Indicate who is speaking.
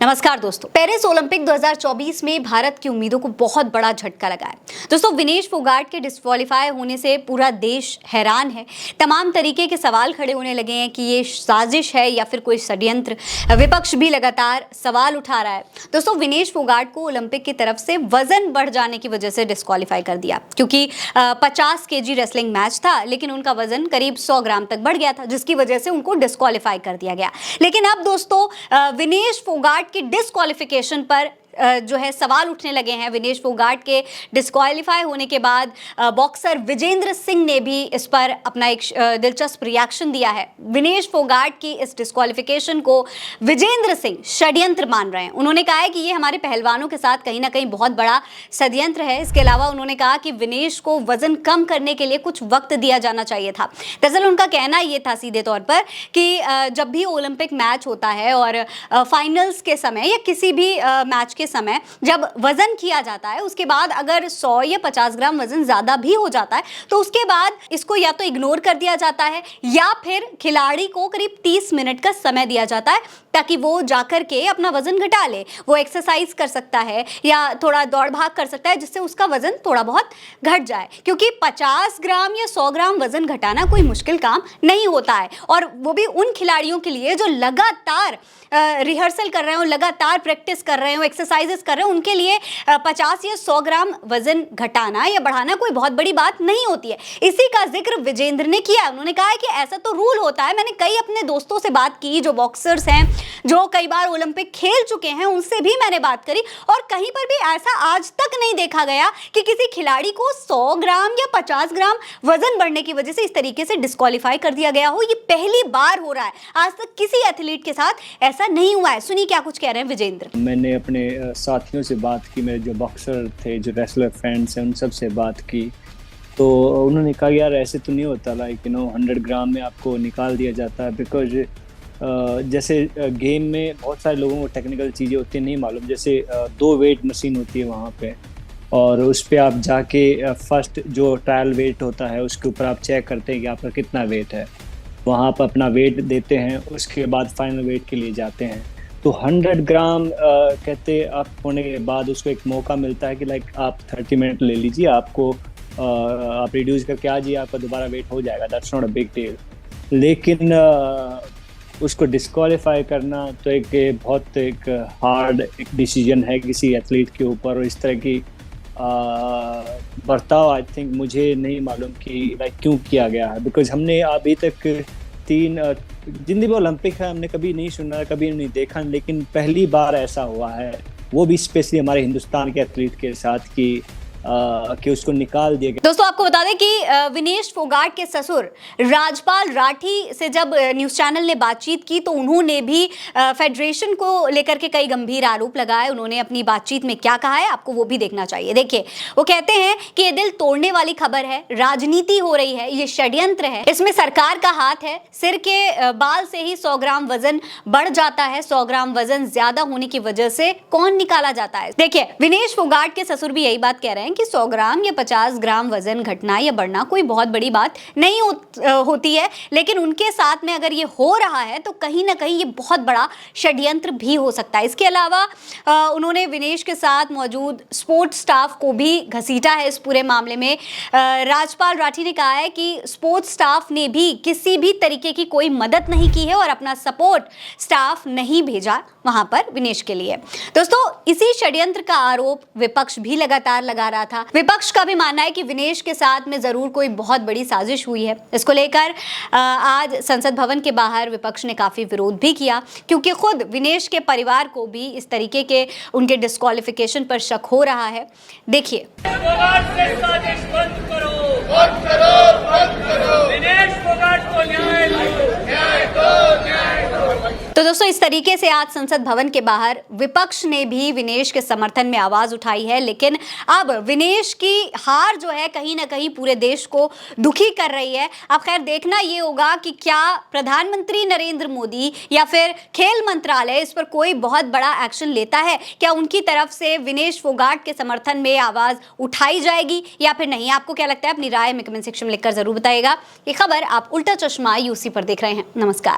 Speaker 1: नमस्कार दोस्तों, Paris Olympic 2024 में भारत की उम्मीदों को बहुत बड़ा झटका लगा है। दोस्तों, विनेश फोगाट के डिस्क्वालीफाई होने से पूरा देश हैरान है। तमाम तरीके के सवाल खड़े होने लगे हैं कि ये साजिश है या फिर कोई षड्यंत्र। विपक्ष भी लगातार सवाल उठा रहा है। दोस्तों, विनेश फोगाट को ओलंपिक की तरफ से वजन बढ़ जाने की वजह से डिस्क्वालीफाई कर दिया, क्योंकि 50 केजी रेसलिंग मैच था, लेकिन उनका वजन करीब 100 ग्राम तक बढ़ गया था, जिसकी वजह से उनको डिस्क्वालीफाई कर दिया गया। लेकिन अब दोस्तों, विनेश फोगाट की डिस्क्वालिफिकेशन पर जो है सवाल उठने लगे हैं। विनेश फोगाट के डिस्क्वालीफाई होने के बाद बॉक्सर विजेंद्र सिंह ने भी इस पर अपना एक दिलचस्प रिएक्शन दिया है। विनेश फोगाट की इस डिस्क्वालिफिकेशन को विजेंद्र सिंह षड्यंत्र मान रहे हैं। उन्होंने कहा है कि ये हमारे पहलवानों के साथ कहीं ना कहीं बहुत बड़ा षड्यंत्र है। इसके अलावा उन्होंने कहा कि विनेश को वजन कम करने के लिए कुछ वक्त दिया जाना चाहिए था। दरअसल उनका कहना ये था सीधे तौर पर कि जब भी ओलंपिक मैच होता है और फाइनल्स के समय या किसी भी मैच के समय जब वजन किया जाता है, उसके बाद अगर 100 या 50 ग्राम वजन ज्यादा भी हो जाता है तो उसके बाद इसको या तो इग्नोर कर दिया जाता है या फिर खिलाड़ी को करीब 30 मिनट का समय दिया जाता है ताकि वो जाकर के अपना वजन घटा ले। वो एक्सरसाइज कर सकता है या थोड़ा दौड़ भाग कर सकता है, जिससे उसका वजन थोड़ा बहुत घट जाए, क्योंकि 50 ग्राम या 100 ग्राम वजन घटाना कोई मुश्किल काम नहीं होता है। और वो भी उन खिलाड़ियों के लिए जो लगातार रिहर्सल कर रहे हो, लगातार प्रैक्टिस कर रहे हो, एक्सरसाइजेस कर रहे हो, उनके लिए 50 या 100 ग्राम वजन घटाना या बढ़ाना कोई बहुत बड़ी बात नहीं होती है। इसी का जिक्र विजेंद्र ने किया। उन्होंने कहा है कि ऐसा तो रूल होता है। मैंने कई अपने दोस्तों से बात की जो बॉक्सर्स हैं, जो कई बार ओलंपिक खेल चुके हैं, उनसे भी मैंने बात करी और कहीं पर भी ऐसा आज तक नहीं देखा गया कि किसी खिलाड़ी को 100 ग्राम या 50 ग्राम वजन बढ़ने की वजह से इस तरीके से डिस्क्वालीफाई कर दिया गया हो। ये पहली बार हो रहा है। आज तक किसी एथलीट के साथ ऐसा नहीं हुआ है। सुनिए क्या कुछ कह रहे हैं विजेंद्र।
Speaker 2: मैंने अपने साथियों से बात की, मेरे जो बॉक्सर थे, जो रेसलर फ्रेंड्स हैं, उन सब से बात की, तो उन्होंने कहा यार ऐसे तो नहीं होता, लाइक 100 ग्राम में आपको निकाल दिया जाता है। बिकॉज जैसे गेम में बहुत सारे लोगों को टेक्निकल चीज़ें होती नहीं मालूम। जैसे 2 वेट मशीन होती है वहाँ पे, और उस पर आप जाके फर्स्ट जो ट्रायल वेट होता है उसके ऊपर आप चेक करते हैं कि आपका कितना वेट है। वहाँ पर अपना वेट देते हैं, उसके बाद फाइनल वेट के लिए जाते हैं। तो 100 ग्राम कहते आप होने के बाद उसको एक मौका मिलता है कि लाइक आप 30 मिनट ले लीजिए, आपको आप रिड्यूस करके आ जाइए, आपका दोबारा वेट हो जाएगा। That's not a big deal. लेकिन उसको डिस्क्वालीफाई करना तो बहुत हार्ड एक डिसीजन है किसी एथलीट के ऊपर। और इस तरह की बर्ताव आई थिंक मुझे नहीं मालूम कि लाइक क्यों किया गया है। बिकॉज हमने अभी तक 3 जिंदगी में ओलंपिक है, हमने कभी नहीं सुना, कभी नहीं देखा, लेकिन पहली बार ऐसा हुआ है, वो भी स्पेशली हमारे हिंदुस्तान के एथलीट के साथ कि उसको निकाल दिया गया।
Speaker 1: दोस्तों, आपको बता दें कि विनेश फोगाट के ससुर राजपाल राठी से जब न्यूज चैनल ने बातचीत की तो उन्होंने भी फेडरेशन को लेकर के कई गंभीर आरोप लगाए। उन्होंने अपनी बातचीत में क्या कहा है आपको वो भी देखना चाहिए। देखिए, वो कहते हैं कि ये दिल तोड़ने वाली खबर है, राजनीति हो रही है, ये षड्यंत्र है, इसमें सरकार का हाथ है। सिर के बाल से ही 100 ग्राम वजन बढ़ जाता है। 100 ग्राम वजन ज्यादा होने की वजह से कौन निकाला जाता है। देखिए, विनेश फोगाट के ससुर भी यही बात कह रहे हैं कि 100 ग्राम या 50 ग्राम वजन घटना या बढ़ना कोई बहुत बड़ी बात नहीं होती है। लेकिन उनके साथ में अगर ये हो रहा है तो कहीं ना कहीं ये बहुत बड़ा षड्यंत्र भी हो सकता है। इसके अलावा उन्होंने विनेश के साथ मौजूद स्पोर्ट्स स्टाफ को भी घसीटा है इस पूरे मामले में। राजपाल राठी ने कहा है कि स्पोर्ट्स स्टाफ ने भी किसी भी तरीके की कोई मदद नहीं की है और अपना सपोर्ट स्टाफ नहीं भेजा वहां पर विनेश के लिए। दोस्तों, इसी षड्यंत्र का आरोप विपक्ष भी लगातार लगा रहा था। विपक्ष का भी मानना है कि विनेश के साथ में जरूर कोई बहुत बड़ी साजिश हुई है। इसको लेकर आज संसद भवन के बाहर विपक्ष ने काफी विरोध भी किया, क्योंकि खुद विनेश के परिवार को भी इस तरीके के उनके डिस्क्वालिफिकेशन पर शक हो रहा है। देखिए, तो दोस्तों, इस तरीके से आज संसद भवन के बाहर विपक्ष ने भी विनेश के समर्थन में आवाज उठाई है। लेकिन अब विनेश की हार जो है कहीं ना कहीं पूरे देश को दुखी कर रही है। अब खैर देखना ये होगा कि क्या प्रधानमंत्री नरेंद्र मोदी या फिर खेल मंत्रालय इस पर कोई बहुत बड़ा एक्शन लेता है। क्या उनकी तरफ से विनेश फोगाट के समर्थन में आवाज उठाई जाएगी या फिर नहीं? आपको क्या लगता है? अपनी राय में कमेंट सेक्शन में लिखकर जरूर बताइएगा। ये खबर आप उल्टा चश्मा यूसी पर देख रहे हैं। नमस्कार।